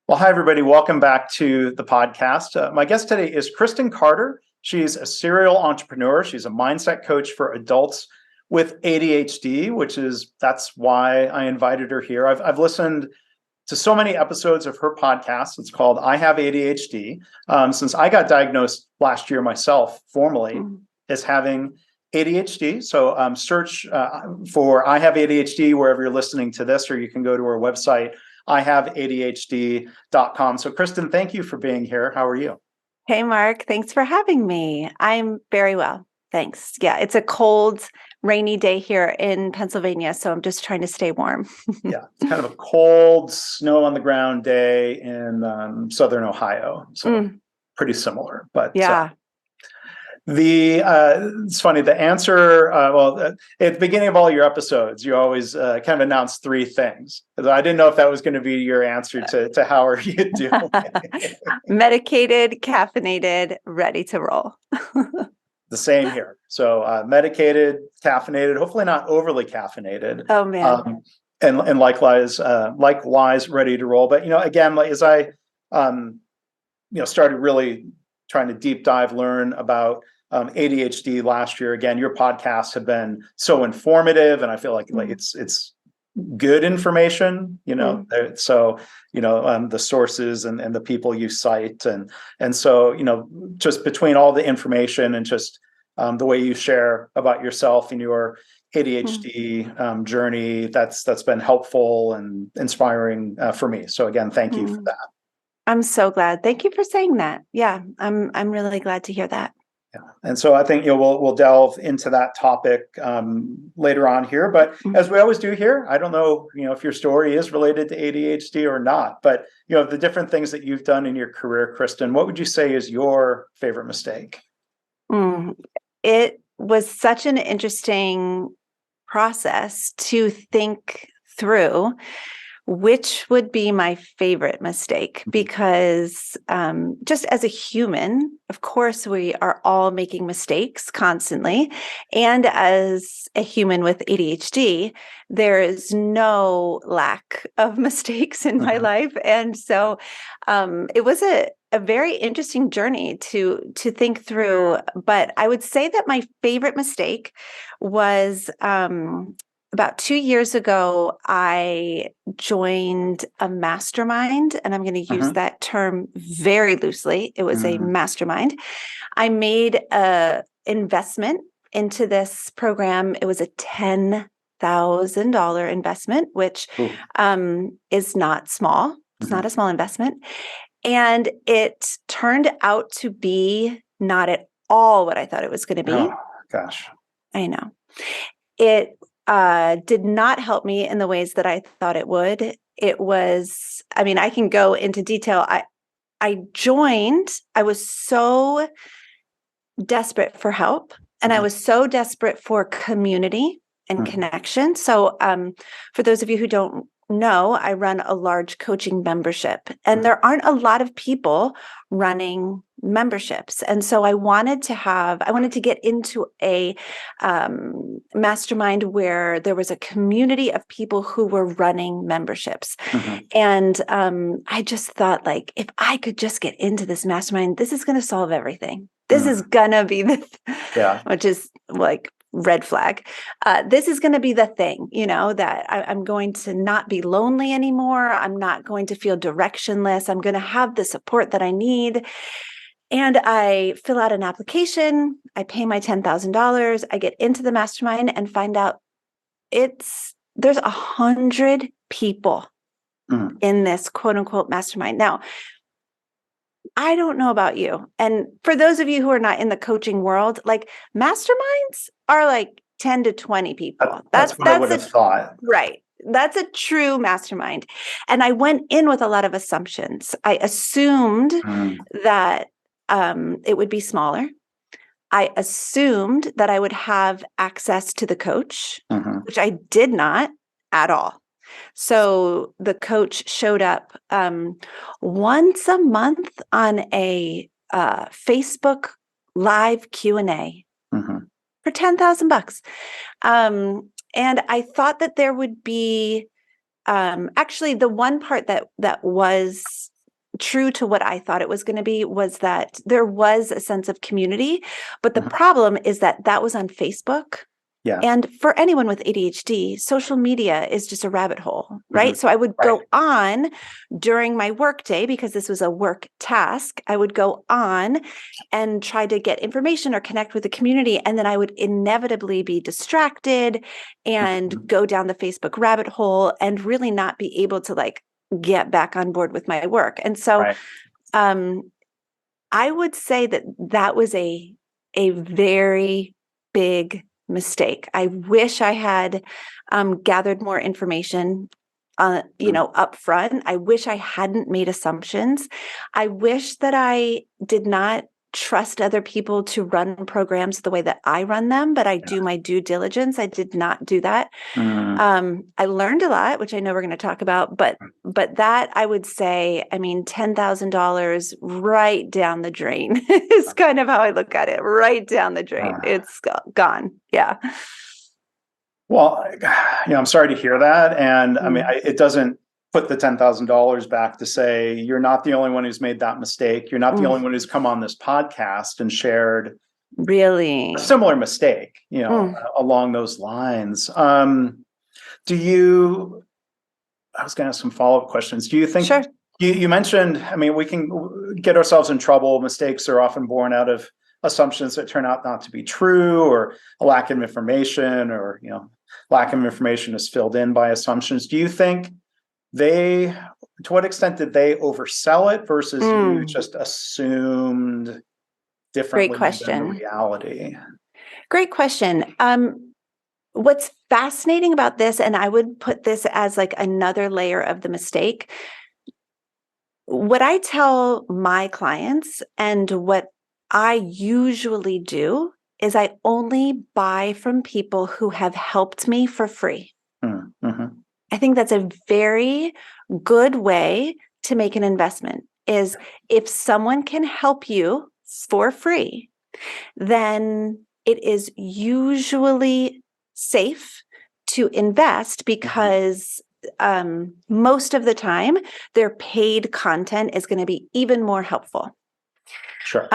Well, hi, everybody. Welcome back to the podcast. My guest today is Kristen Carder. She's a serial entrepreneur. She's a mindset coach for adults with ADHD, that's why I invited her here. I've listened to so many episodes of her podcast. It's called I Have ADHD. Since I got diagnosed last year myself, formally, as having ADHD. So search for I Have ADHD wherever you're listening to this, or you can go to her website, ihaveadhd.com. So Kristen, thank you for being here. How are you? Hey, Mark. Thanks for having me. I'm very well. Thanks. Yeah, it's a cold, rainy day here in Pennsylvania, so I'm just trying to stay warm. Yeah, it's kind of a cold, snow on the ground day in southern Ohio. So pretty similar. But yeah. It's funny, the answer, at the beginning of all your episodes, you always kind of announce three things. I didn't know if that was going to be your answer to how are you doing? Medicated, caffeinated, ready to roll. The same here. So medicated, caffeinated, hopefully not overly caffeinated. Oh, man. And likewise, ready to roll. But, again, as I, started really trying to deep dive, learn about ADHD last year. Again, your podcasts have been so informative, and I feel like it's good information. So the sources and the people you cite, and so just between all the information and just the way you share about yourself and your ADHD journey, that's been helpful and inspiring for me. So again, thank you for that. I'm so glad. Thank you for saying that. Yeah, I'm really glad to hear that. Yeah. And so I think we'll delve into that topic later on here. But as we always do here, I don't know if your story is related to ADHD or not. But the different things that you've done in your career, Kristen, what would you say is your favorite mistake? It was such an interesting process to think through which would be my favorite mistake, because just as a human, of course, we are all making mistakes constantly. And as a human with ADHD, there is no lack of mistakes in my life. And so it was a very interesting journey to think through. But I would say that my favorite mistake was about 2 years ago, I joined a mastermind, and I'm going to use that term very loosely. It was a mastermind. I made an investment into this program. It was a $10,000 investment, which is not small. It's not a small investment. And it turned out to be not at all what I thought it was going to be. Oh, gosh. I know. It did not help me in the ways that I thought it would. It was, I can go into detail. I joined, I was so desperate for help, and I was so desperate for community and connection. So for those of you who don't know, I run a large coaching membership, and there aren't a lot of people running memberships. And so I wanted to get into a mastermind where there was a community of people who were running memberships. And I just thought, like, if I could just get into this mastermind, this is going to solve everything. This is going to be which is like red flag. This is going to be the thing, that I'm going to not be lonely anymore. I'm not going to feel directionless. I'm going to have the support that I need. And I fill out an application. I pay my $10,000. I get into the mastermind and find out there's 100 people in this quote unquote mastermind. Now, I don't know about you. And for those of you who are not in the coaching world, like, masterminds are like 10 to 20 people. That's what I would have thought. Right. That's a true mastermind. And I went in with a lot of assumptions. I assumed that it would be smaller. I assumed that I would have access to the coach, which I did not at all. So the coach showed up once a month on a Facebook live Q&A for $10,000. And I thought that there would be actually the one part that was true to what I thought it was going to be was that there was a sense of community, but the Mhm. problem is that that was on Facebook. Yeah. And for anyone with ADHD, social media is just a rabbit hole, right? Mhm. So I would Right. go on during my work day because this was a work task. I would go on and try to get information or connect with the community. And then I would inevitably be distracted and Mhm. go down the Facebook rabbit hole and really not be able to like get back on board with my work. And so Right. I would say that that was a very big mistake. I wish I had gathered more information, Mhm. up front. I wish I hadn't made assumptions. I wish that I did not trust other people to run programs the way that I run them, but I do my due diligence. I did not do that. Mm. I learned a lot, which I know we're going to talk about, but that I would say, I mean, $10,000 right down the drain is kind of how I look at it. Right down the drain. It's gone. Yeah. Well, I'm sorry to hear that. And I mean, Mm. it doesn't put the $10,000 back to say you're not the only one who's made that mistake. You're not the only one who's come on this podcast and shared a Really? similar mistake, Mm. along those lines. I was going to ask some follow-up questions. Do you think Sure. you mentioned, I mean, we can get ourselves in trouble. Mistakes are often born out of assumptions that turn out not to be true, or a lack of information, or, lack of information is filled in by assumptions. Do you think to what extent did they oversell it versus you Mm. just assumed Great differently than the question. reality? Great question. What's fascinating about this, and I would put this as like another layer of the mistake. What I tell my clients and what I usually do is I only buy from people who have helped me for free. Mm-hmm. I think that's a very good way to make an investment is if someone can help you for free, then it is usually safe to invest because most of the time their paid content is going to be even more helpful. Sure.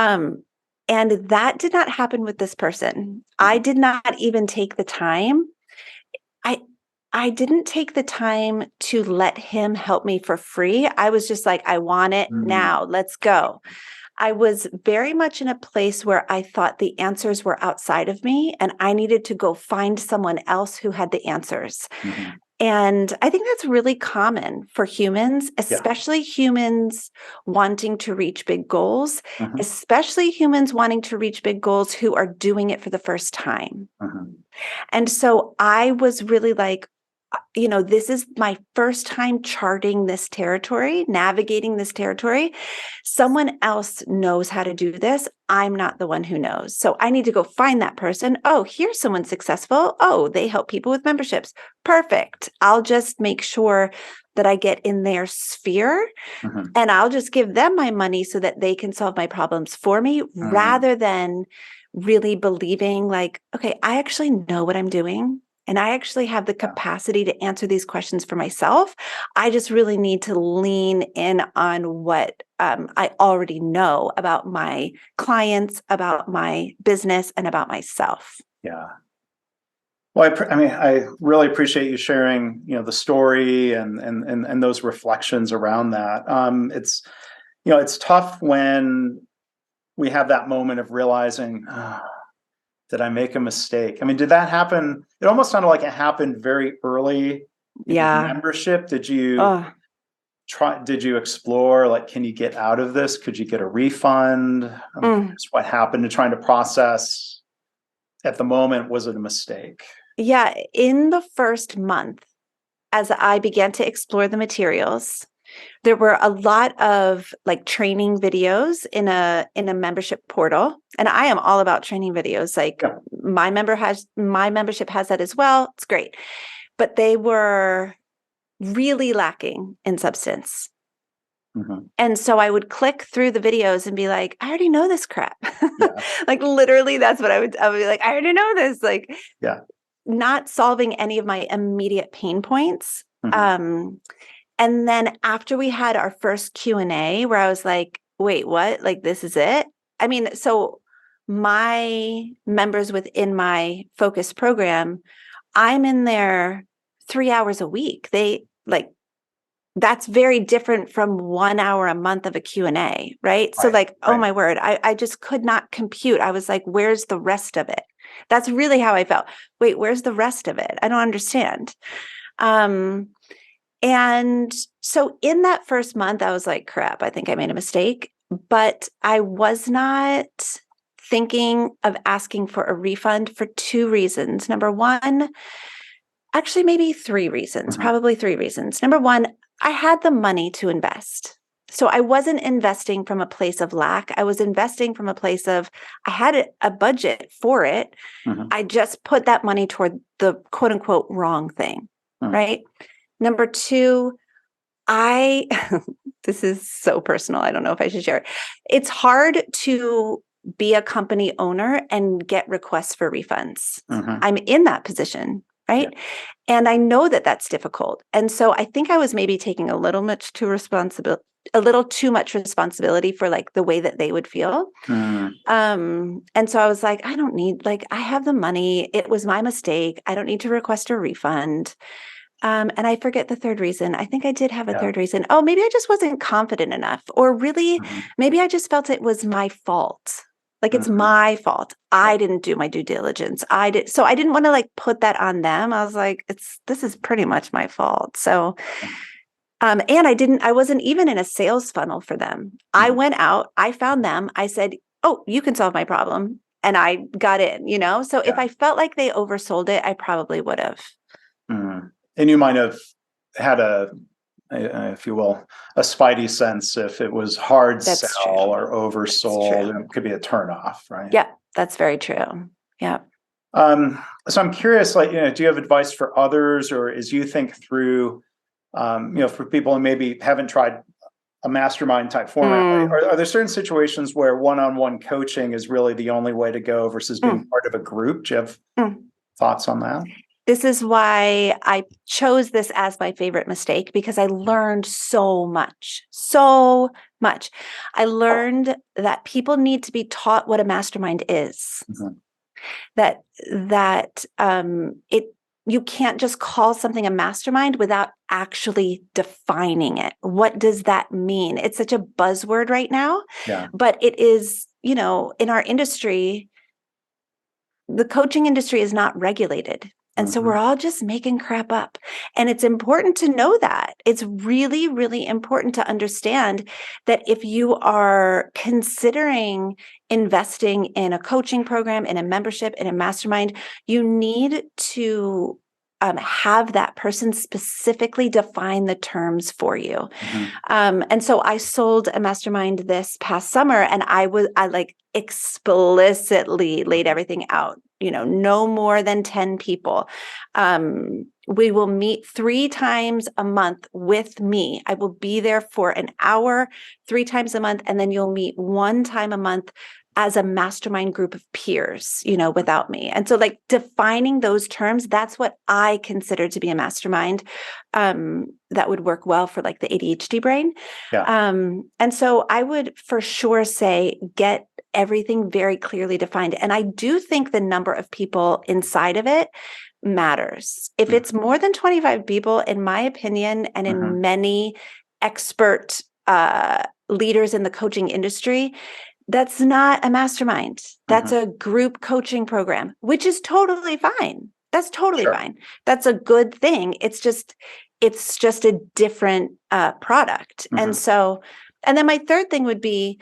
And that did not happen with this person. I did not even take the time. I didn't take the time to let him help me for free. I was just like, I want it Mm. now. Let's go. I was very much in a place where I thought the answers were outside of me and I needed to go find someone else who had the answers. Mm-hmm. And I think that's really common for humans, Yeah. especially humans wanting to reach big goals, Mm-hmm. especially humans wanting to reach big goals who are doing it for the first time. Mm-hmm. And so I was really like, this is my first time charting this territory, navigating this territory. Someone else knows how to do this. I'm not the one who knows. So I need to go find that person. Oh, here's someone successful. Oh, they help people with memberships. Perfect. I'll just make sure that I get in their sphere Mm-hmm. and I'll just give them my money so that they can solve my problems for me rather than really believing like, okay, I actually know what I'm doing. And I actually have the capacity to answer these questions for myself. I just really need to lean in on what I already know about my clients, about my business, and about myself. Yeah. Well, I really appreciate you sharing, the story and those reflections around that. It's tough when we have that moment of realizing, did I make a mistake? I mean, did that happen? It almost sounded like it happened very early in your Yeah. membership. Did you Oh, did you explore, like, can you get out of this? Could you get a refund? I'm curious what happened to trying to process at the moment. Was it a mistake? yeah. In the first month, as I began to explore the materials, there were a lot of like training videos in a membership portal. And I am all about training videos. Like Yeah. my membership has that as well. It's great. But they were really lacking in substance. Mm-hmm. And so I would click through the videos and be like, I already know this crap. Yeah. Like literally that's what I would be like, I already know this. Like Yeah. not solving any of my immediate pain points. Mm-hmm. And then after we had our first Q&A where I was like, wait, what? Like, this is it? I mean, so my members within my focus program, I'm in there 3 hours a week. That's very different from 1 hour a month of a Q&A, right? So oh my word, I just could not compute. I was like, where's the rest of it? That's really how I felt. Wait, where's the rest of it? I don't understand. And so in that first month, I was like, crap, I think I made a mistake, but I was not thinking of asking for a refund for 2 reasons. Number one, actually maybe 3 reasons, probably 3 reasons. Number one, I had the money to invest. So I wasn't investing from a place of lack. I was investing from a place of, I had a budget for it. I just put that money toward the quote unquote wrong thing, right? Number 2, this is so personal. I don't know if I should share it. It's hard to be a company owner and get requests for refunds. I'm in that position, right? Yeah. And I know that that's difficult. And so I think I was maybe taking a little too much responsibility for like the way that they would feel. And so I was like, I don't need, I have the money. It was my mistake. I don't need to request a refund. And I forget the third reason. I think I did have a third reason. Oh, maybe I just wasn't confident enough, or really, maybe I just felt it was my fault. Like it's my fault. I didn't do my due diligence. So I didn't want to put that on them. I was like, this is pretty much my fault. So, and I wasn't even in a sales funnel for them. I went out, I found them. I said, oh, you can solve my problem. And I got in, So if I felt like they oversold it, I probably would have. And you might have had if you will, a spidey sense if it was hard sell or oversold. It could be a turnoff, right? Yeah, that's very true. Yeah. So I'm curious, do you have advice for others, or as you think through, for people who maybe haven't tried a mastermind type format, are there certain situations where one-on-one coaching is really the only way to go versus being part of a group? Do you have thoughts on that? This is why I chose this as my favorite mistake, because I learned so much. I learned that people need to be taught what a mastermind is. You can't just call something a mastermind without actually defining it. What does that mean? It's such a buzzword right now, but it is, in our industry, the coaching industry is not regulated. And so we're all just making crap up. And it's important to know that. It's really, really important to understand that if you are considering investing in a coaching program, in a membership, in a mastermind, you need to have that person specifically define the terms for you. And so I sold a mastermind this past summer, and I explicitly laid everything out. No more than 10 people. We will meet 3 times a month with me. I will be there for an hour, 3 times a month, and then you'll meet 1 time a month as a mastermind group of peers, without me. And so defining those terms, that's what I consider to be a mastermind, that would work well for the ADHD brain. And so I would for sure say, get everything very clearly defined. And I do think the number of people inside of it matters. If it's more than 25 people, in my opinion, and in many expert leaders in the coaching industry, that's not a mastermind. That's a group coaching program, which is totally fine. That's totally fine. That's a good thing. It's just a different product. And then my third thing would be,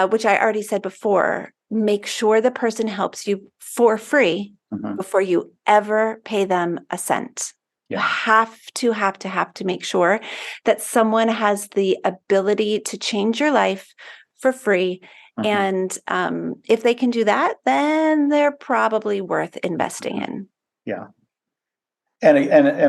which I already said before, make sure the person helps you for free before you ever pay them a cent. You have to make sure that someone has the ability to change your life for free. And if they can do that, then they're probably worth investing in. Yeah. And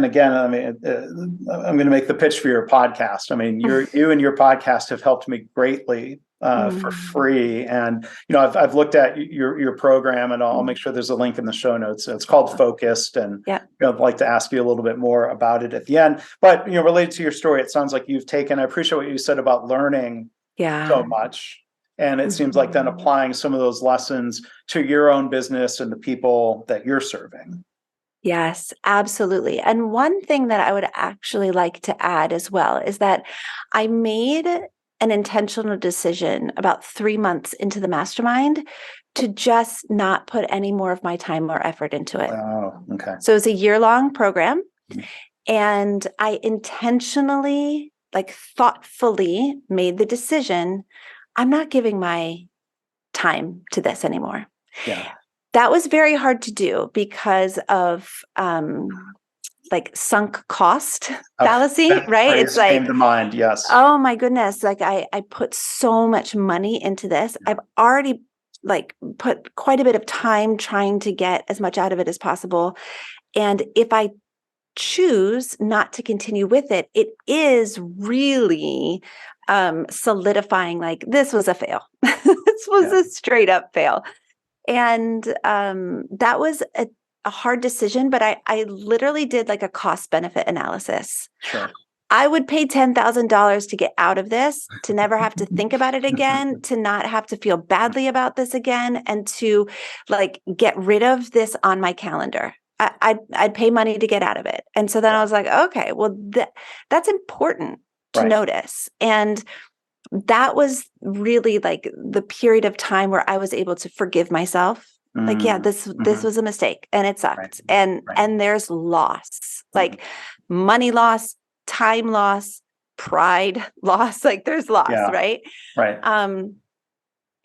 again, I mean, I'm going to make the pitch for your podcast. I mean, you and your podcast have helped me greatly for free. And I've looked at your program, and I'll make sure there's a link in the show notes. It's called Focused, and I'd like to ask you a little bit more about it at the end. But related to your story, it sounds like you've taken. I appreciate what you said about learning so much, and it seems like then applying some of those lessons to your own business and the people that you're serving. Yes, absolutely. And one thing that I would actually like to add as well is that I made an intentional decision about 3 months into the mastermind to just not put any more of my time or effort into it. Oh, okay. So it's a year-long program, and I intentionally, thoughtfully made the decision, I'm not giving my time to this anymore. Yeah. That was very hard to do because of sunk cost fallacy, right? It's like, came to mind. Yes. Oh my goodness. I put so much money into this. I've already put quite a bit of time trying to get as much out of it as possible. And if I choose not to continue with it, it is really solidifying, this was a fail. This was a straight up fail. And that was a hard decision, but I literally did a cost benefit analysis. Sure. I would pay $10,000 to get out of this, to never have to think about it again, to not have to feel badly about this again, and to get rid of this on my calendar. I'd pay money to get out of it. And so then I was like, okay, well, that's important to notice. And that was really the period of time where I was able to forgive myself. This was a mistake, and it sucked. And there's loss, money loss, time loss, pride loss, there's loss, right? Right.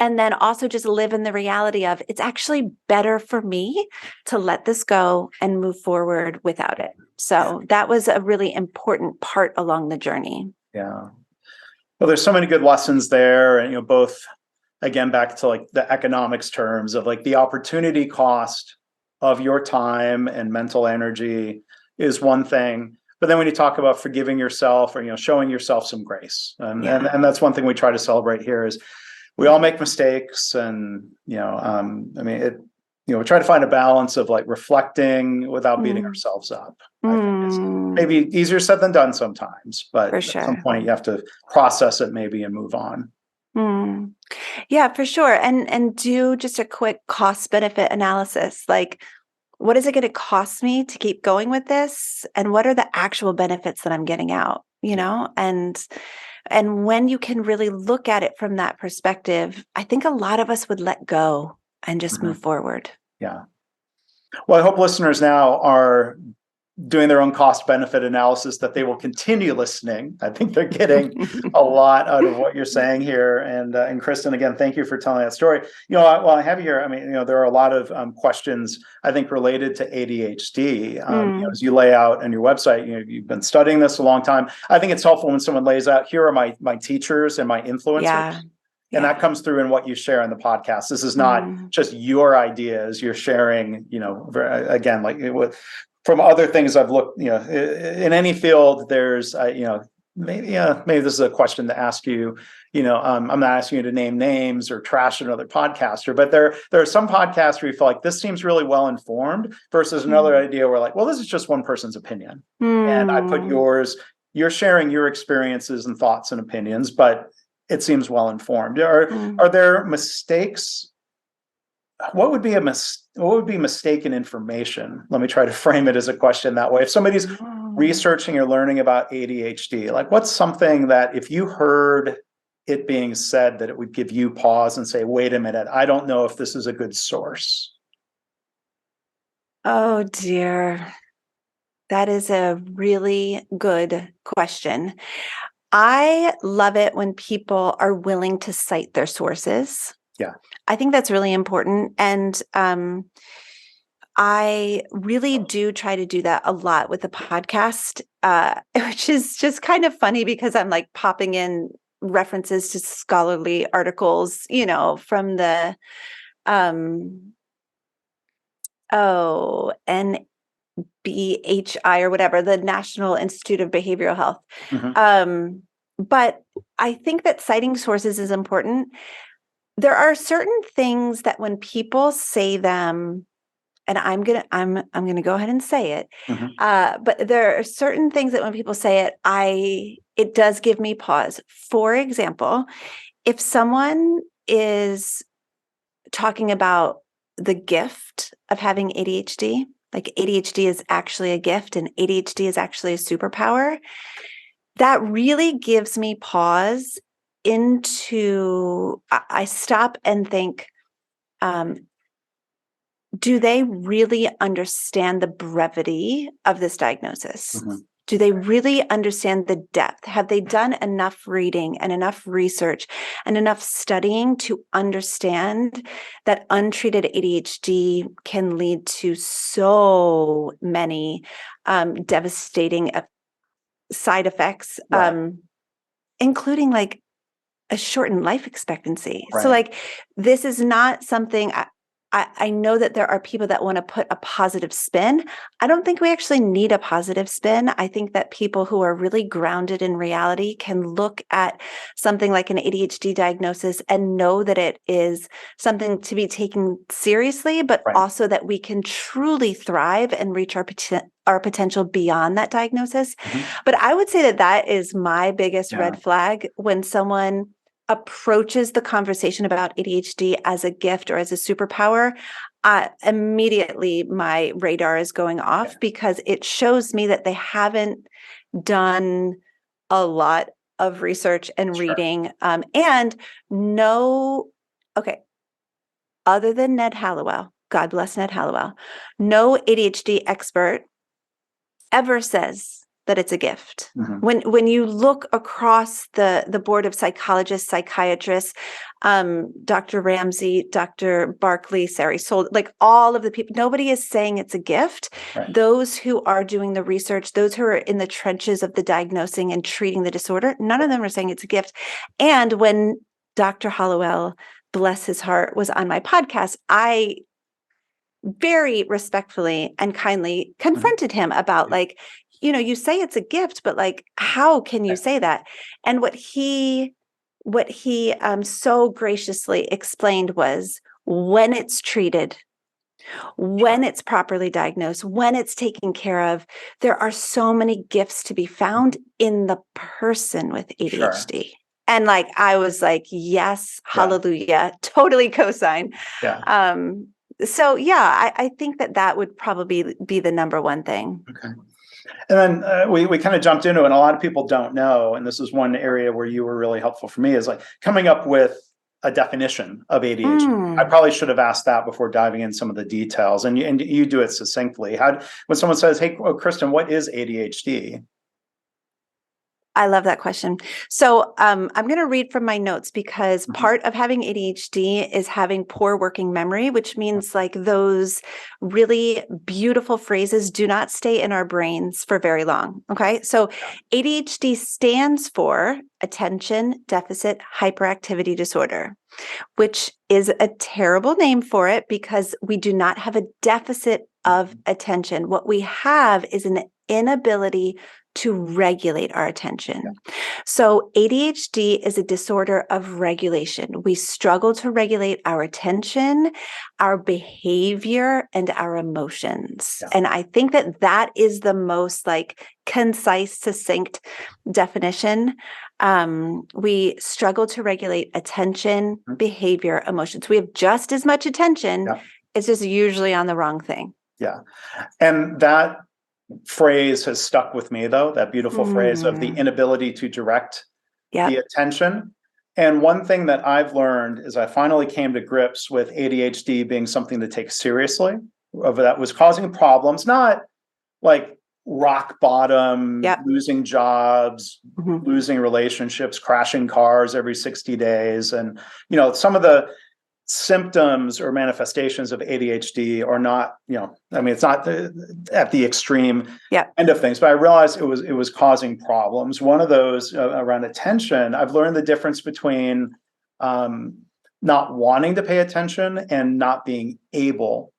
And then also just live in the reality of it's actually better for me to let this go and move forward without it. So that was a really important part along the journey. Yeah. Well, there's so many good lessons there, and both, again, back to the economics terms of the opportunity cost of your time and mental energy is one thing, but then when you talk about forgiving yourself or showing yourself some grace, and that's one thing we try to celebrate here is we all make mistakes, and we try to find a balance of reflecting without beating ourselves up. I think it's maybe easier said than done sometimes, but at some point you have to process it maybe and move on. Yeah, for sure. And do just a quick cost benefit analysis. What is it going to cost me to keep going with this? And what are the actual benefits that I'm getting out, And when you can really look at it from that perspective, I think a lot of us would let go and just move forward. Yeah. Well, I hope listeners now are doing their own cost benefit analysis, that they will continue listening. I think they're getting a lot out of what you're saying here. And Kristen, again, thank you for telling that story. While I have you here, there are a lot of questions, I think, related to ADHD. As you lay out on your website, you've been studying this a long time. I think it's helpful when someone lays out, here are my teachers and my influencers. Yeah. And that comes through in what you share in the podcast. This is not just your ideas. You're sharing, again, from other things I've looked, in any field, there's, maybe this is a question to ask you. I'm not asking you to name names or trash another podcaster, but there are some podcasts where you feel like this seems really well informed versus another idea where well, this is just one person's opinion, and I put yours. You're sharing your experiences and thoughts and opinions, but it seems well informed. Are there mistakes? What would be mistaken information? Let me try to frame it as a question that way. If somebody's researching or learning about ADHD, what's something that if you heard it being said, that it would give you pause and say, wait a minute, I don't know if this is a good source? Oh dear. That is a really good question. I love it when people are willing to cite their sources. Yeah. I think that's really important. And I really do try to do that a lot with the podcast, which is just kind of funny because I'm popping in references to scholarly articles, from the NBHI or whatever, the National Institute of Behavioral Health. But I think that citing sources is important. There are certain things that when people say them, and I'm gonna go ahead and say it. Mhm. But there are certain things that when people say it, it does give me pause. For example, if someone is talking about the gift of having ADHD, like ADHD is actually a gift and ADHD is actually a superpower, that really gives me pause into, I stop and think, do they really understand the brevity of this diagnosis? Mhm. Do they really understand the depth? Have they done enough reading and enough research and enough studying to understand that untreated ADHD can lead to so many devastating side effects, Right. including like a shortened life expectancy. So Right. like this is not something I know that there are people that want to put a positive spin. I don't think we actually need a positive spin. I think that people who are really grounded in reality can look at something like an ADHD diagnosis and know that it is something to be taken seriously, but Right. also that we can truly thrive and reach our potential beyond that diagnosis. Mhm. But I would say that that is my biggest Yeah. red flag when someone approaches the conversation about ADHD as a gift or as a superpower. Immediately my radar is going off because it shows me that they haven't done a lot of research and Sure. reading, and no, okay, other than Ned Hallowell, God bless Ned Hallowell, no ADHD expert ever says that it's a gift. Mhm. When you look across the board of psychologists, psychiatrists, Dr. Ramsey, Dr. Barkley, Sari Sold, like all of the people, nobody is saying it's a gift. Right. Those who are doing the research, those who are in the trenches of the diagnosing and treating the disorder, none of them are saying it's a gift. And when Dr. Hallowell, bless his heart, was on my podcast, I very respectfully and kindly Mhm. confronted him about like, you say it's a gift, but like, how can you Yeah. say that? And what he so graciously explained was when it's treated, when it's properly diagnosed, when it's taken care of, there are so many gifts to be found in the person with Sure. ADHD. And like, I was like, yes, Yeah. hallelujah, totally co-sign. Yeah. So yeah, I think that that would probably be the number one thing. Okay. And then we kind of jumped into it, and a lot of people don't know, and this is one area where you were really helpful for me, is like coming up with a definition of ADHD. I Mm. probably should have asked that before diving in some of the details, and you do it succinctly. When someone says, "Hey, Kristen, what is ADHD?" I love that question. So I'm going to read from my notes because Mhm. part of having ADHD is having poor working memory, which means like those really beautiful phrases do not stay in our brains for very long. Okay. So ADHD stands for Attention Deficit Hyperactivity Disorder, which is a terrible name for it because we do not have a deficit of attention. What we have is an inability to regulate our attention. So ADHD is a disorder of regulation. We struggle to regulate our attention, our behavior, and our emotions. Yeah. And I think that that is the most like concise, succinct definition. We struggle to regulate attention, Mhm. behavior, emotions. We have just as much attention. Yeah. It's just usually on the wrong thing. Yeah. And that phrase has stuck with me, though, that beautiful phrase of the Mm. inability to direct the Yep. attention. And one thing that I've learned is I finally came to grips with ADHD being something to take seriously, of that was causing problems, not like rock bottom, Yep. losing jobs, Mhm. losing relationships, crashing cars every 60 days. And, some of the symptoms or manifestations of ADHD are not, I mean, it's not at the extreme Yep. end of things, but I realized it was causing problems. One of those around attention, I've learned the difference between not wanting to pay attention and not being able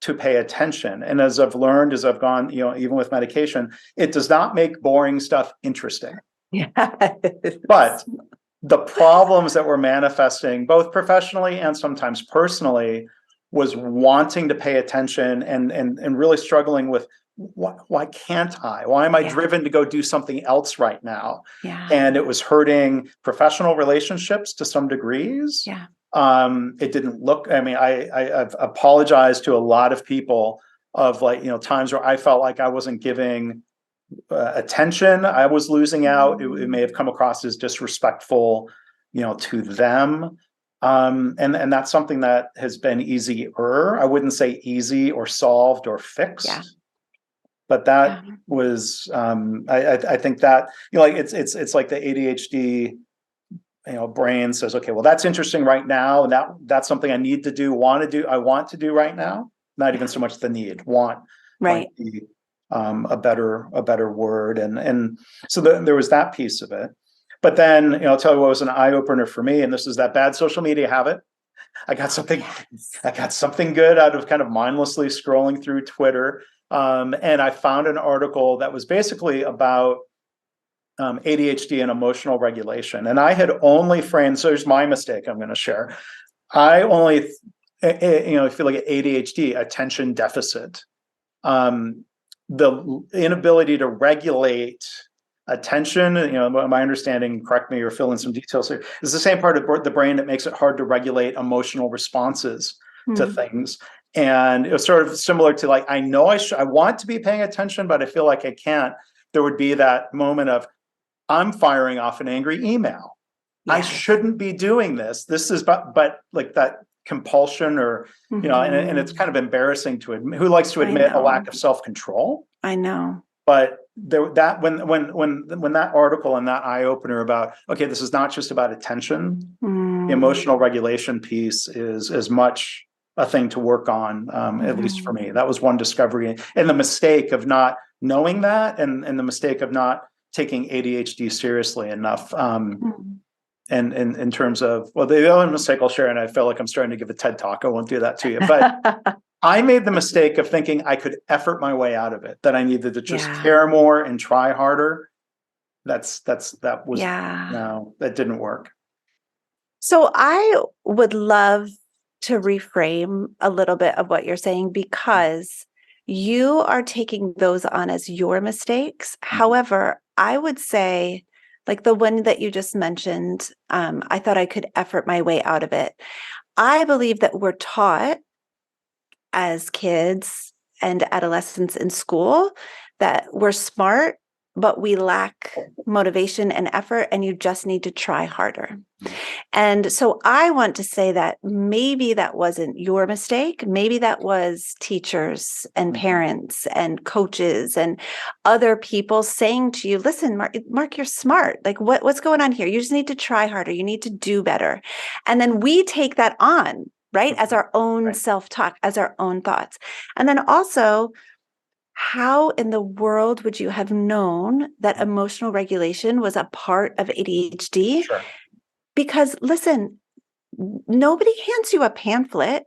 to pay attention. And as I've learned, as I've gone, even with medication, it does not make boring stuff interesting. Yes. But the problems that were manifesting both professionally and sometimes personally was wanting to pay attention and really struggling with why can't I? Why am I driven to go do something else right now? Yeah. And it was hurting professional relationships to some degrees. Yeah. It didn't look, I mean, I've apologized to a lot of people of like, times where I felt like I wasn't giving attention. I was losing out. It may have come across as disrespectful, to them. And that's something that has been easier. I wouldn't say easy or solved or fixed. Yeah. But that was, I think that, like it's like the ADHD, brain says, okay, well, that's interesting right now, and that's something I need to do, I want to do right now. Not even so much the need, want Right. might be a better word, and so there was that piece of it. But then, I'll tell you what was an eye opener for me, and this is that bad social media habit. I got something good out of kind of mindlessly scrolling through Twitter. And I found an article that was basically about ADHD and emotional regulation. And I had only framed, so here's my mistake I'm going to share. I only, feel like ADHD, attention deficit. The inability to regulate attention, my understanding, correct me or fill in some details here, is the same part of the brain that makes it hard to regulate emotional responses to things. And it was sort of similar to like, I know I want to be paying attention, but I feel like I can't. There would be that moment of, I'm firing off an angry email. Yes. I shouldn't be doing this. This is, but like that compulsion or, and it's kind of embarrassing to admit. Who likes to admit a lack of self-control? I know. But when that article and that eye opener about, okay, this is not just about attention. The emotional regulation piece is as much a thing to work on, at least for me. That was one discovery, and the mistake of not knowing that, and the mistake of not taking ADHD seriously enough. And in terms of, well, the other mistake I'll share, and I feel like I'm starting to give a TED talk. I won't do that to you, but I made the mistake of thinking I could effort my way out of it, that I needed to just care more and try harder. That didn't work. So I would love to reframe a little bit of what you're saying, because you are taking those on as your mistakes. However, I would say, like the one that you just mentioned, I thought I could effort my way out of it. I believe that we're taught as kids and adolescents in school that we're smart, but we lack motivation and effort, and you just need to try harder. And so I want to say that maybe that wasn't your mistake. Maybe that was teachers and parents and coaches and other people saying to you, listen, Mark, you're smart. Like what's going on here? You just need to try harder. You need to do better. And then we take that on, right? As our own self-talk, as our own thoughts. And then also, how in the world would you have known that emotional regulation was a part of ADHD? Sure. Because listen, nobody hands you a pamphlet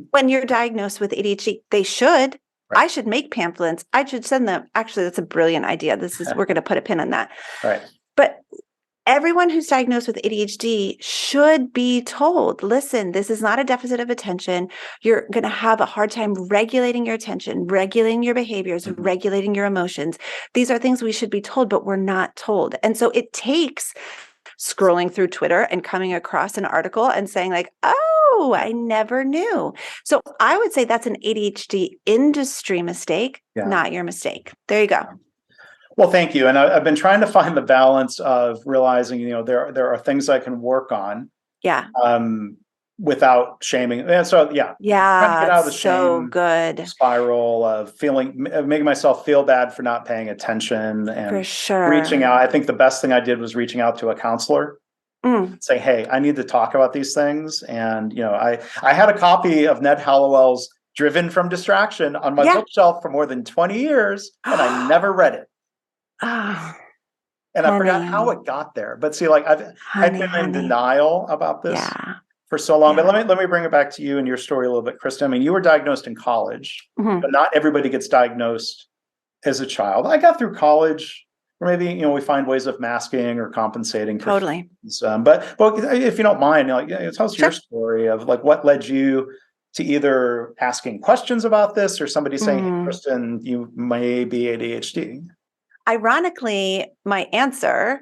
when you're diagnosed with ADHD. They should. Right. I should make pamphlets. I should send them. Actually, that's a brilliant idea. We're going to put a pin on that. Right. But everyone who's diagnosed with ADHD should be told, listen, this is not a deficit of attention. You're going to have a hard time regulating your attention, regulating your behaviors, regulating your emotions. These are things we should be told, but we're not told. And so it takes scrolling through Twitter and coming across an article and saying like, oh, I never knew. So I would say that's an ADHD industry mistake, not your mistake. There you go. Well, thank you. And I've been trying to find the balance of realizing, there are things I can work on. Yeah. Without shaming. And so, trying to get out of the shame good spiral of making myself feel bad for not paying attention and for sure. Reaching out. I think the best thing I did was reaching out to a counselor, saying, hey, I need to talk about these things. And, I had a copy of Ned Hallowell's Driven from Distraction on my bookshelf for more than 20 years, and I never read it. And I forgot how it got there. But see, like I've been in denial about this for so long. But let me bring it back to you and your story a little bit, Kristen. I mean, you were diagnosed in college, but not everybody gets diagnosed as a child. I got through college or maybe, we find ways of masking or compensating for Totally. things. But if you don't mind, tell us your Sure. story of like what led you to either asking questions about this or somebody saying, "Hey, Mm. Kristen, you may be ADHD." Ironically, my answer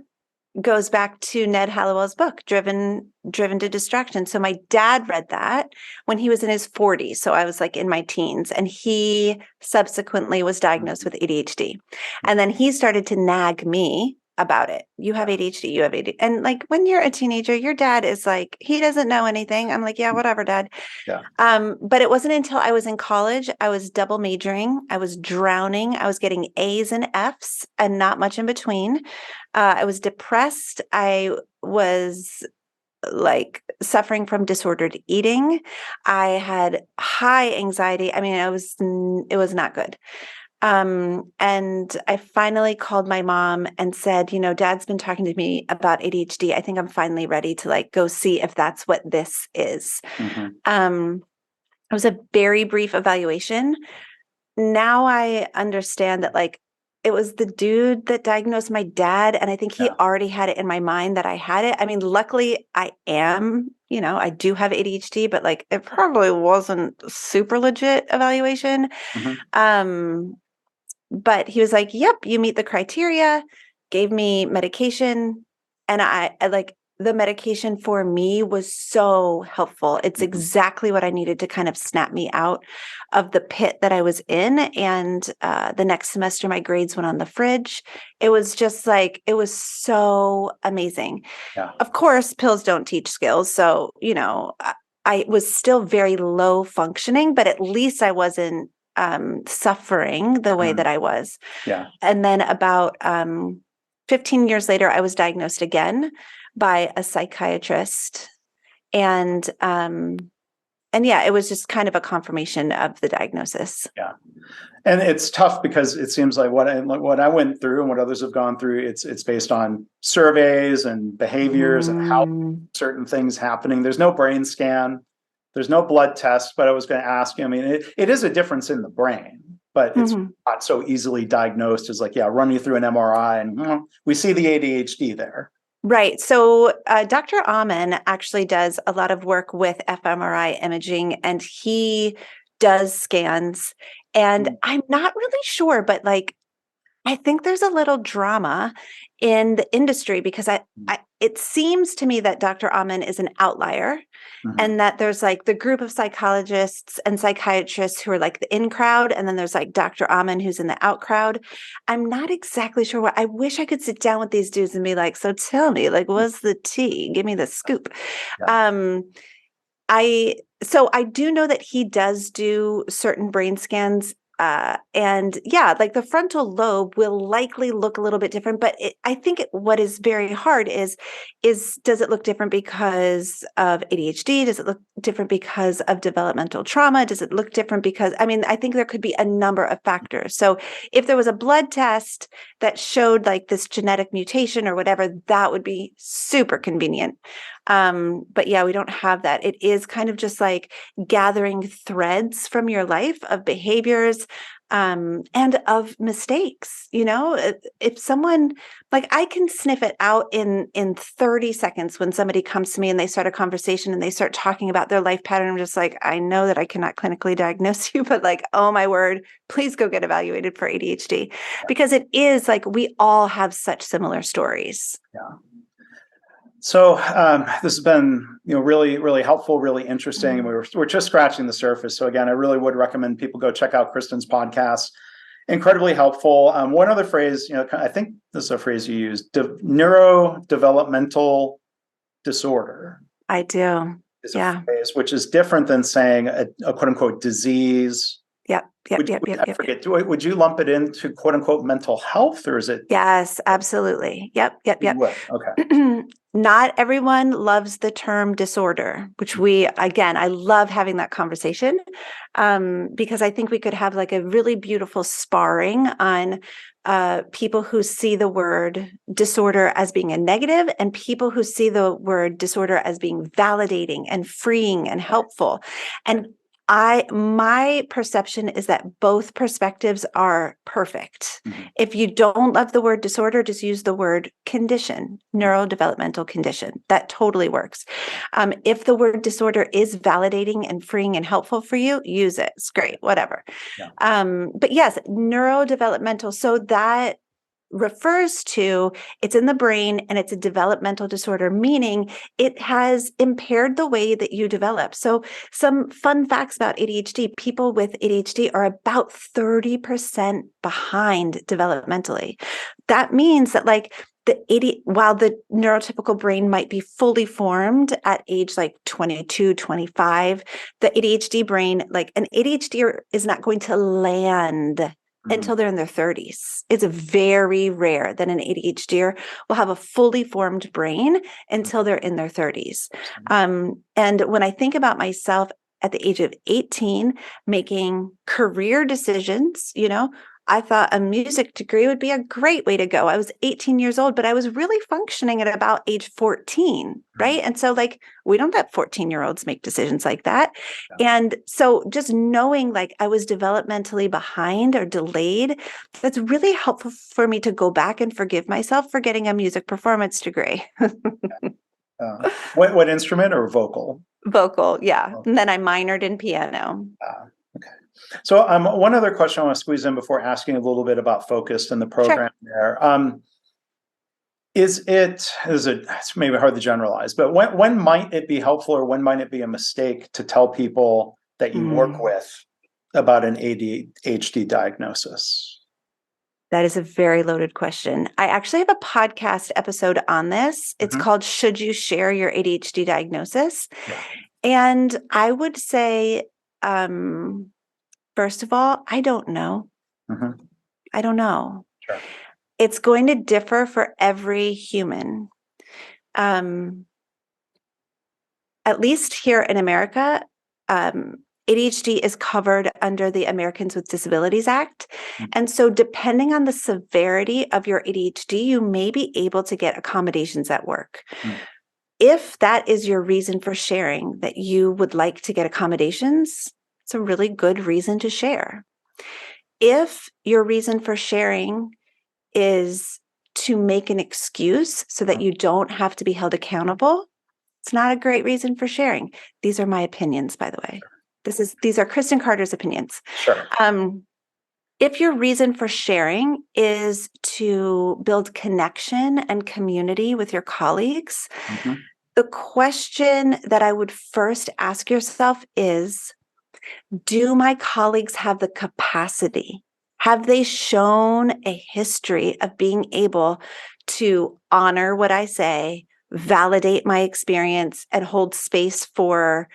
goes back to Ned Hallowell's book, Driven to Distraction. So my dad read that when he was in his 40s. So I was like in my teens, and he subsequently was diagnosed with ADHD. And then he started to nag me about it. You have ADHD, you have ADHD. And like when you're a teenager, your dad is like, he doesn't know anything. I'm like, yeah, whatever, Dad. Yeah. But it wasn't until I was in college, I was double majoring, I was drowning, I was getting A's and F's and not much in between. I was depressed. I was like suffering from disordered eating. I had high anxiety. I mean, it was not good. And I finally called my mom and said, Dad's been talking to me about ADHD. I think I'm finally ready to like go see if that's what this is. It was a very brief evaluation. Now I understand that like it was the dude that diagnosed my dad. And I think he already had it in my mind that I had it. I mean, luckily I do have ADHD, but like it probably wasn't super legit evaluation. But he was like, yep, you meet the criteria, gave me medication. And I like the medication for me was so helpful. It's exactly what I needed to kind of snap me out of the pit that I was in. And the next semester, my grades went on the fridge. It was just like, it was so amazing. Yeah. Of course, pills don't teach skills. So, I was still very low functioning, but at least I wasn't suffering the way that I was. Yeah. And then about 15 years later, I was diagnosed again by a psychiatrist. And yeah, it was just kind of a confirmation of the diagnosis. Yeah. And it's tough because it seems like what I went through and what others have gone through, it's based on surveys and behaviors and how certain things happening. There's no brain scan. There's no blood test, but I was going to ask you, I mean, it is a difference in the brain, but it's not so easily diagnosed as like, run you through an MRI and we see the ADHD there. Right. So Dr. Amen actually does a lot of work with fMRI imaging, and he does scans. And I'm not really sure, but like, I think there's a little drama in the industry because it seems to me that Dr. Amen is an outlier, and that there's like the group of psychologists and psychiatrists who are like the in crowd, and then there's like Dr. Amen who's in the out crowd. I'm not exactly sure what. I wish I could sit down with these dudes and be like, so tell me, like, what's the tea? Give me the scoop. Yeah. So I do know that he does do certain brain scans. And like the frontal lobe will likely look a little bit different, but I think what is very hard is does it look different because of ADHD? Does it look different because of developmental trauma? Does it look different because, I think there could be a number of factors. So if there was a blood test that showed like this genetic mutation or whatever, that would be super convenient. But yeah, we don't have that. It is kind of just like gathering threads from your life of behaviors, and of mistakes. If someone, like, I can sniff it out in 30 seconds when somebody comes to me and they start a conversation and they start talking about their life pattern. I'm just like, I know that I cannot clinically diagnose you, but like, oh my word, please go get evaluated for ADHD, because it is like, we all have such similar stories. Yeah. So this has been, really, really helpful, really interesting. And we're just scratching the surface. So again, I really would recommend people go check out Kristen's podcast. Incredibly helpful. One other phrase, I think this is a phrase you use, neurodevelopmental disorder. I do. Is a phrase which is different than saying a quote unquote disease. Yep. I forget. Would you lump it into quote unquote mental health, or is it? Yes, absolutely. Yep. Okay. Not everyone loves the term disorder, which I love having that conversation, because I think we could have like a really beautiful sparring on people who see the word disorder as being a negative and people who see the word disorder as being validating and freeing and helpful. And My perception is that both perspectives are perfect. If you don't love the word disorder, just use the word condition, neurodevelopmental condition. That totally works. If the word disorder is validating and freeing and helpful for you, use it. It's great, whatever. But yes, neurodevelopmental. So that refers to, it's in the brain and it's a developmental disorder, meaning it has impaired the way that you develop. So some fun facts about ADHD: people with ADHD are about 30% behind developmentally. That means that while the neurotypical brain might be fully formed at age 22, 25, the ADHD brain, an ADHDer is not going to land until they're in their 30s. It's very rare that an ADHDer will have a fully formed brain until they're in their 30s. And when I think about myself at the age of 18, making career decisions, I thought a music degree would be a great way to go. I was 18 years old, but I was really functioning at about age 14, right? And so we don't let 14-year-olds make decisions like that. And so just knowing I was developmentally behind or delayed, that's really helpful for me to go back and forgive myself for getting a music performance degree. What instrument, or vocal? Vocal, yeah. And then I minored in piano. Okay. So one other question I want to squeeze in before asking a little bit about Focused and the program there. It's maybe hard to generalize, but when might it be helpful, or when might it be a mistake to tell people that you work with about an ADHD diagnosis? That is a very loaded question. I actually have a podcast episode on this. It's called "Should You Share Your ADHD Diagnosis?" And I would say, first of all, I don't know. I don't know. Sure. It's going to differ for every human. At least here in America, ADHD is covered under the Americans with Disabilities Act. And so depending on the severity of your ADHD, you may be able to get accommodations at work. If that is your reason for sharing, that you would like to get accommodations, it's a really good reason to share. If your reason for sharing is to make an excuse so that you don't have to be held accountable, it's not a great reason for sharing. These are my opinions, by the way. These are Kristen Carder's opinions. Sure. If your reason for sharing is to build connection and community with your colleagues, the question that I would first ask yourself is, do my colleagues have the capacity? Have they shown a history of being able to honor what I say, validate my experience, and hold space for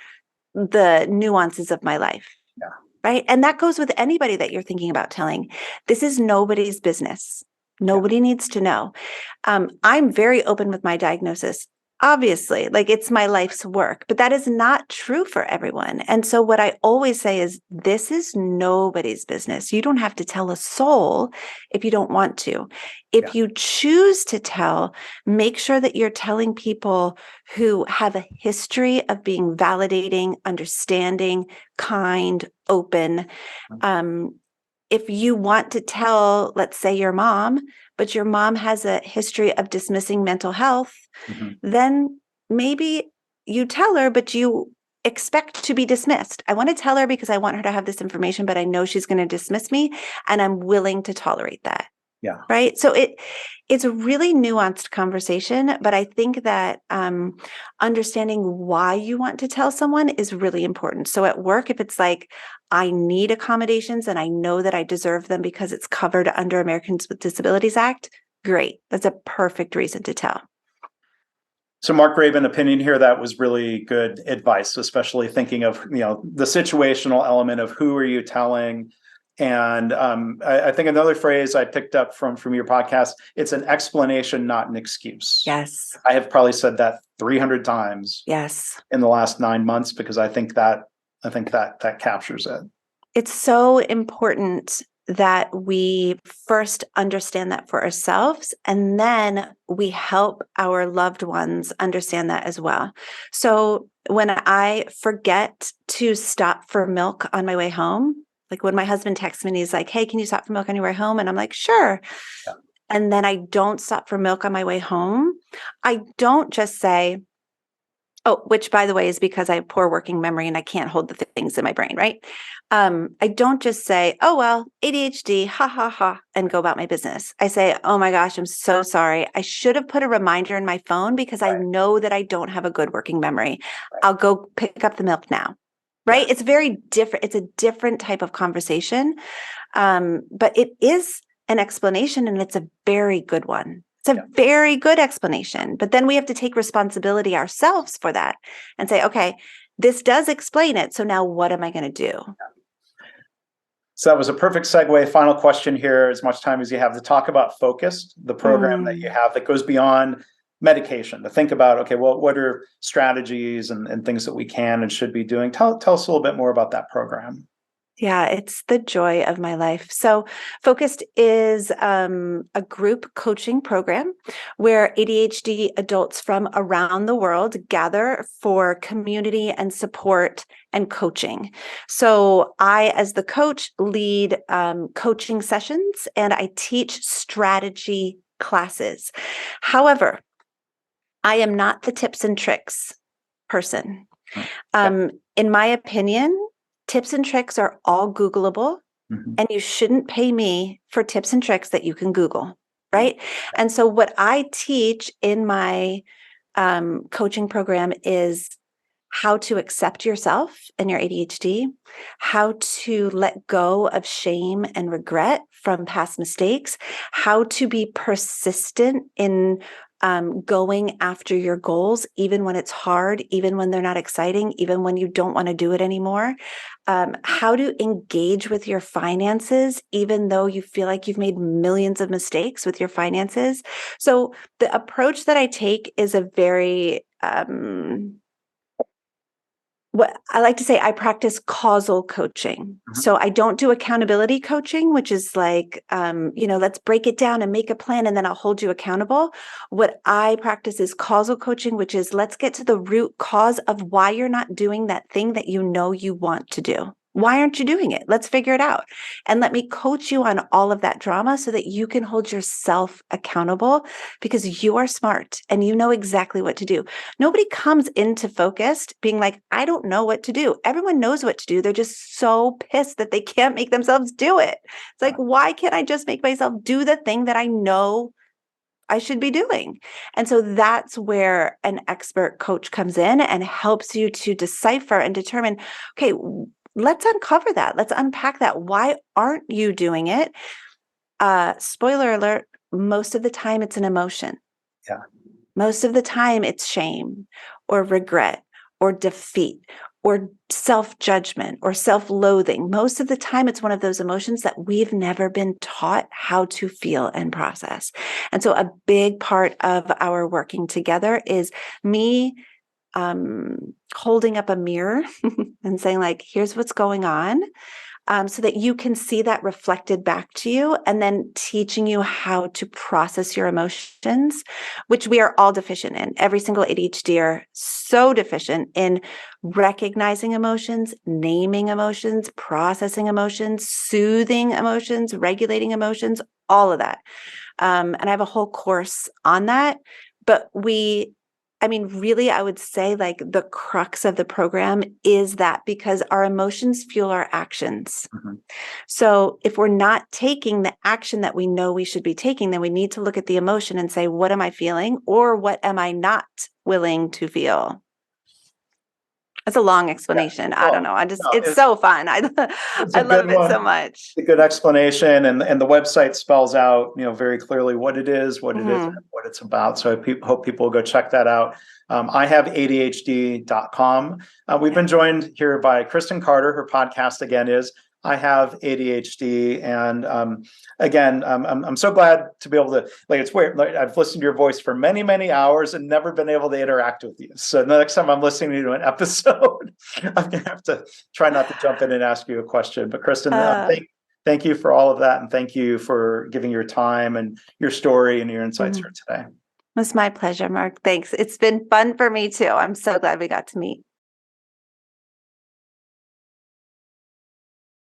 the nuances of my life? Right? And that goes with anybody that you're thinking about telling. This is nobody's business. Nobody needs to know. I'm very open with my diagnosis. Obviously, it's my life's work, but that is not true for everyone. And so what I always say is, this is nobody's business. You don't have to tell a soul if you don't want to. If you choose to tell, make sure that you're telling people who have a history of being validating, understanding, kind, open. If you want to tell, let's say, your mom, but your mom has a history of dismissing mental health, then maybe you tell her, but you expect to be dismissed. I want to tell her because I want her to have this information, but I know she's going to dismiss me, and I'm willing to tolerate that. Right. So it's a really nuanced conversation, but I think that understanding why you want to tell someone is really important. So at work, if it's I need accommodations and I know that I deserve them because it's covered under Americans with Disabilities Act, great. That's a perfect reason to tell. So Mark Graven, opinion here, that was really good advice, especially thinking of the situational element of who are you telling. And I think another phrase I picked up from your podcast, it's an explanation, not an excuse. Yes. I have probably said that 300 times. Yes. In the last 9 months, because I think that captures it. It's so important that we first understand that for ourselves, and then we help our loved ones understand that as well. So when I forget to stop for milk on my way home, like when my husband texts me and he's like, "Hey, can you stop for milk on your way home?" And I'm like, "Sure." Yeah. And then I don't stop for milk on my way home. I don't just say, oh, which by the way is because I have poor working memory and I can't hold the things in my brain, right? I don't just say, "Oh, well, ADHD, ha, ha, ha," and go about my business. I say, "Oh my gosh, I'm so sorry. I should have put a reminder in my phone because I Right. know that I don't have a good working memory. Right. I'll go pick up the milk now." Right? Yeah. It's very different. It's a different type of conversation. But it is an explanation, and it's a very good one. It's a very good explanation. But then we have to take responsibility ourselves for that and say, okay, this does explain it. So now what am I going to do? So that was a perfect segue. Final question here, as much time as you have, to talk about Focused, the program that you have that goes beyond medication, to think about, okay, well, what are strategies and things that we can and should be doing? Tell us a little bit more about that program. Yeah, it's the joy of my life. So Focused is a group coaching program where ADHD adults from around the world gather for community and support and coaching. So I, as the coach, lead coaching sessions and I teach strategy classes. However, I am not the tips and tricks person. In my opinion, tips and tricks are all Googleable, and you shouldn't pay me for tips and tricks that you can Google, right? And so what I teach in my coaching program is how to accept yourself and your ADHD, how to let go of shame and regret from past mistakes, how to be persistent in going after your goals, even when it's hard, even when they're not exciting, even when you don't want to do it anymore, how to engage with your finances, even though you feel like you've made millions of mistakes with your finances. So the approach that I take is a very what I like to say, I practice causal coaching. So I don't do accountability coaching, which is like, let's break it down and make a plan and then I'll hold you accountable. What I practice is causal coaching, which is let's get to the root cause of why you're not doing that thing that you know you want to do. Why aren't you doing it? Let's figure it out. And let me coach you on all of that drama so that you can hold yourself accountable because you are smart and you know exactly what to do. Nobody comes into Focused being like, I don't know what to do. Everyone knows what to do. They're just so pissed that they can't make themselves do it. It's like, why can't I just make myself do the thing that I know I should be doing? And so that's where an expert coach comes in and helps you to decipher and determine, okay, let's uncover that. Let's unpack that. Why aren't you doing it? Spoiler alert, most of the time it's an emotion. Yeah. Most of the time it's shame or regret or defeat or self-judgment or self-loathing. Most of the time it's one of those emotions that we've never been taught how to feel and process. And so a big part of our working together is me holding up a mirror and saying like, here's what's going on. So that you can see that reflected back to you and then teaching you how to process your emotions, which we are all deficient in. Every single ADHDer so deficient in recognizing emotions, naming emotions, processing emotions, soothing emotions, regulating emotions, all of that. And I have a whole course on that, but really, I would say like the crux of the program is that because our emotions fuel our actions. So if we're not taking the action that we know we should be taking, then we need to look at the emotion and say, what am I feeling? Or what am I not willing to feel? That's a long explanation. Yeah. I don't know. It's so fun. I love it so much. A good explanation, and the website spells out, very clearly what it is, what it isn't, what it's about. So I hope people will go check that out. I have ADHD.com. We've been joined here by Kristen Carder. Her podcast again is I Have ADHD, and again, I'm so glad to be able to, like, it's weird. Like, I've listened to your voice for many, many hours and never been able to interact with you. So the next time I'm listening to an episode, I'm gonna have to try not to jump in and ask you a question. But Kristen, Thank you for all of that. And thank you for giving your time and your story and your insights here today. It was my pleasure, Mark. Thanks. It's been fun for me too. I'm so glad we got to meet.